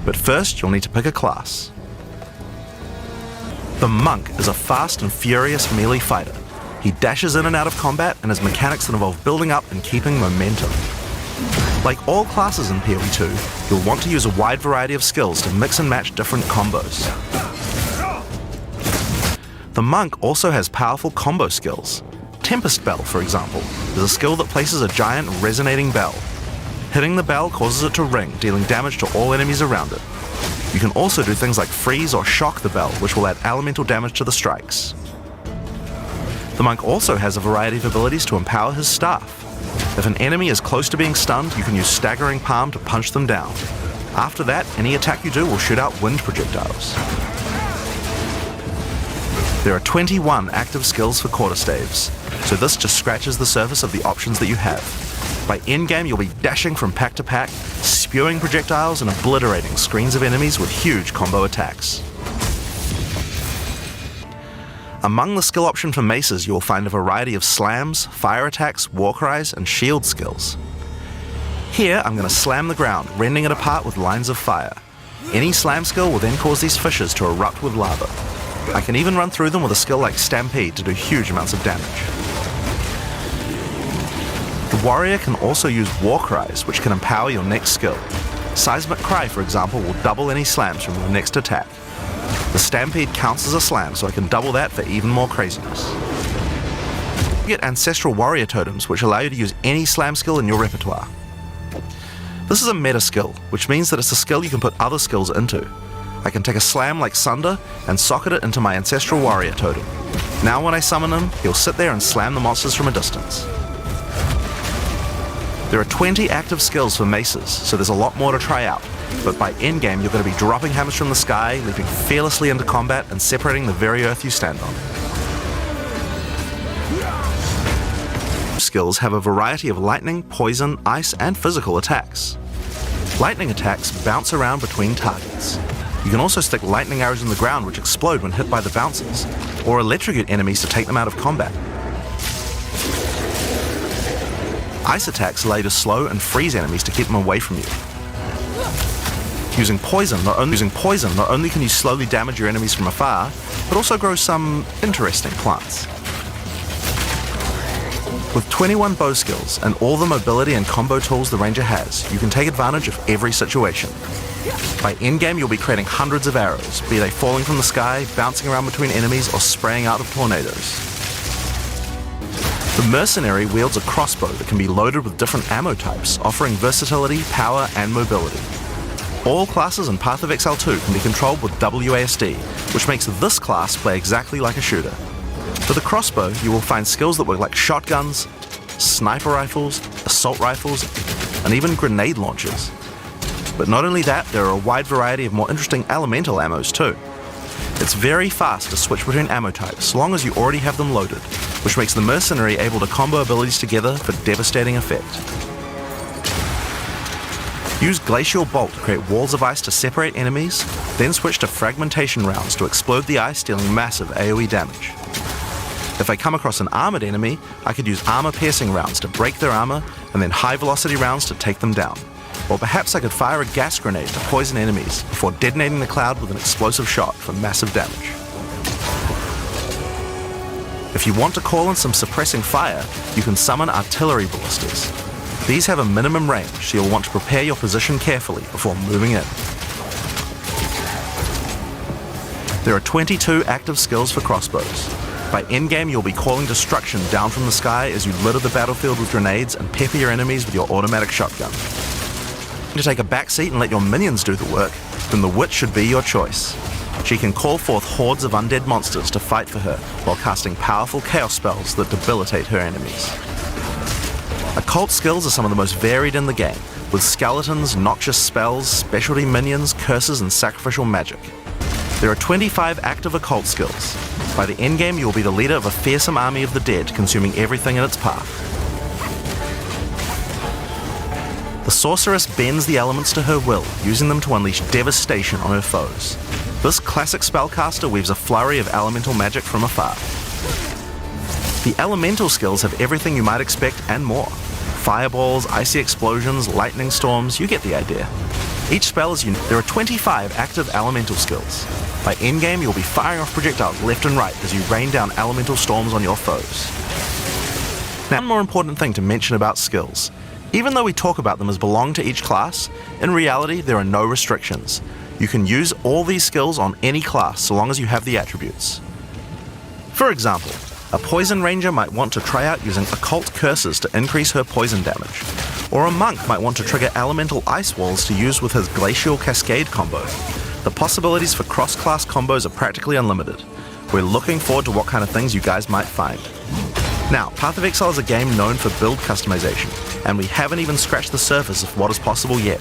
But first, you'll need to pick a class. The Monk is a fast and furious melee fighter. He dashes in and out of combat and has mechanics that involve building up and keeping momentum. Like all classes in PoE2, you'll want to use a wide variety of skills to mix and match different combos. The Monk also has powerful combo skills. Tempest Bell, for example, is a skill that places a giant resonating bell. Hitting the bell causes it to ring, dealing damage to all enemies around it. You can also do things like freeze or shock the bell, which will add elemental damage to the strikes. The Monk also has a variety of abilities to empower his staff. If an enemy is close to being stunned, you can use Staggering Palm to punch them down. After that, any attack you do will shoot out wind projectiles. There are 21 active skills for quarterstaves, so this just scratches the surface of the options that you have. By endgame, you'll be dashing from pack to pack, spewing projectiles and obliterating screens of enemies with huge combo attacks. Among the skill option for maces, you will find a variety of slams, fire attacks, war cries, and shield skills. Here, I'm going to slam the ground, rending it apart with lines of fire. Any slam skill will then cause these fissures to erupt with lava. I can even run through them with a skill like Stampede to do huge amounts of damage. The warrior can also use war cries, which can empower your next skill. Seismic Cry, for example, will double any slams from your next attack. The Stampede counts as a slam, so I can double that for even more craziness. You get Ancestral Warrior Totems, which allow you to use any slam skill in your repertoire. This is a meta skill, which means that it's a skill you can put other skills into. I can take a slam like Sunder and socket it into my Ancestral Warrior Totem. Now when I summon him, he'll sit there and slam the monsters from a distance. There are 20 active skills for maces, so there's a lot more to try out, but by endgame you're going to be dropping hammers from the sky, leaping fearlessly into combat and separating the very earth you stand on. Skills have a variety of lightning, poison, ice, and physical attacks. Lightning attacks bounce around between targets. You can also stick lightning arrows in the ground which explode when hit by the bouncers, or electrocute enemies to take them out of combat. Ice attacks allow you to slow and freeze enemies to keep them away from you. Using poison, not only can you slowly damage your enemies from afar, but also grow some interesting plants. With 21 bow skills and all the mobility and combo tools the ranger has, you can take advantage of every situation. By endgame, you'll be creating hundreds of arrows, be they falling from the sky, bouncing around between enemies, or spraying out of tornadoes. The mercenary wields a crossbow that can be loaded with different ammo types, offering versatility, power, and mobility. All classes in Path of Exile 2 can be controlled with WASD, which makes this class play exactly like a shooter. For the crossbow, you will find skills that work like shotguns, sniper rifles, assault rifles, and even grenade launchers. But not only that, there are a wide variety of more interesting elemental ammos too. It's very fast to switch between ammo types, so long as you already have them loaded, which makes the mercenary able to combo abilities together for devastating effect. Use Glacial Bolt to create walls of ice to separate enemies, then switch to Fragmentation rounds to explode the ice, dealing massive AoE damage. If I come across an armored enemy, I could use armor-piercing rounds to break their armor, and then high-velocity rounds to take them down. Or perhaps I could fire a gas grenade to poison enemies before detonating the cloud with an explosive shot for massive damage. If you want to call in some suppressing fire, you can summon artillery ballistas. These have a minimum range, so you'll want to prepare your position carefully before moving in. There are 22 active skills for crossbows. By endgame, you'll be calling destruction down from the sky as you litter the battlefield with grenades and pepper your enemies with your automatic shotgun. To take a backseat and let your minions do the work, then the witch should be your choice. She can call forth hordes of undead monsters to fight for her while casting powerful chaos spells that debilitate her enemies. Occult skills are some of the most varied in the game, with skeletons, noxious spells, specialty minions, curses, and sacrificial magic. There are 25 active occult skills. By the endgame, you will be the leader of a fearsome army of the dead, consuming everything in its path. The sorceress bends the elements to her will, using them to unleash devastation on her foes. This classic spellcaster weaves a flurry of elemental magic from afar. The elemental skills have everything you might expect and more. Fireballs, icy explosions, lightning storms, you get the idea. Each spell is unique. There are 25 active elemental skills. By endgame, you'll be firing off projectiles left and right as you rain down elemental storms on your foes. Now, one more important thing to mention about skills. Even though we talk about them as belong to each class, in reality there are no restrictions. You can use all these skills on any class so long as you have the attributes. For example, a poison ranger might want to try out using occult curses to increase her poison damage, or a monk might want to trigger elemental ice walls to use with his glacial cascade combo. The possibilities for cross-class combos are practically unlimited. We're looking forward to what kind of things you guys might find. Now, Path of Exile is a game known for build customization, and we haven't even scratched the surface of what is possible yet.